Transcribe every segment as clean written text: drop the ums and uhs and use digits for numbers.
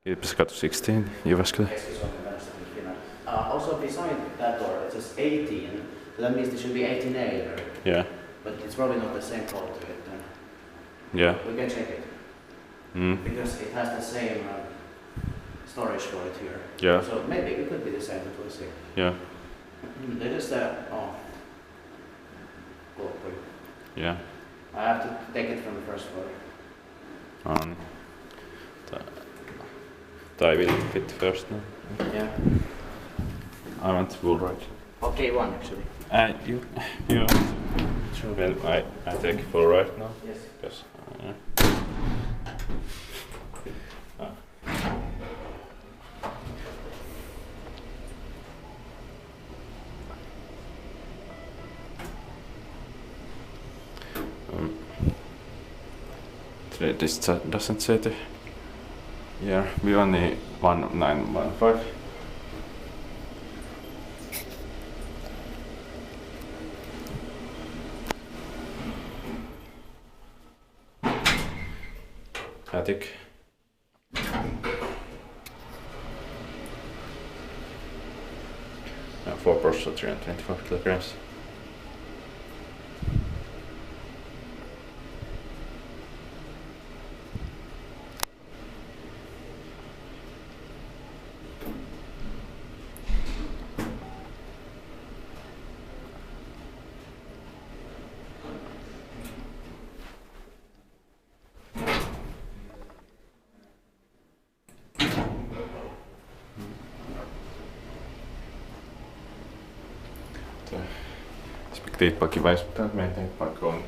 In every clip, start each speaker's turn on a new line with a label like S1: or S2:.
S1: Kilpisenkatu 16, Jyväskylä.
S2: Finland. Also beside that door it says 18, so that means there should be 18A there.
S1: Yeah.
S2: But it's probably not the same code to it then.
S1: Yeah.
S2: We can check it. Because it has the same storage for it here.
S1: Yeah.
S2: So maybe it could be the same, but we'll see.
S1: Yeah.
S2: There is cool.
S1: Yeah.
S2: I have to take it from the first floor.
S1: I will fit first now.
S2: Yeah.
S1: I want full ride.
S2: Okay, one actually.
S1: You sure. Well, I take full ride now.
S2: Yes.
S1: Because, this doesn't say the year. We only 1915. Attic. Yeah, 4 parcels, 325 kilograms. Spektiivpaikki väistytään meidän paikkoon.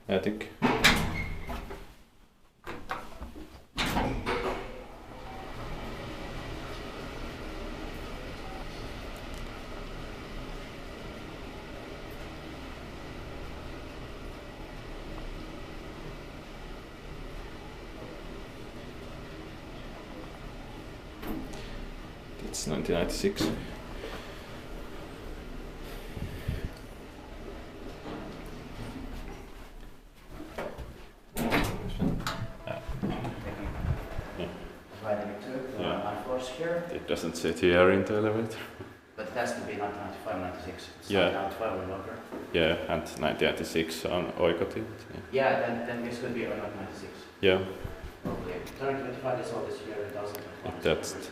S1: Attic. It's 1996. It doesn't say TR in the elevator.
S2: But it has to be 1995, 96. It's
S1: Yeah.
S2: 1995 or longer.
S1: Yeah, and 1996 on oikotin.
S2: Yeah, then this could be 1996.
S1: Yeah.
S2: Probably. 2025 is all this year, it doesn't.
S1: That's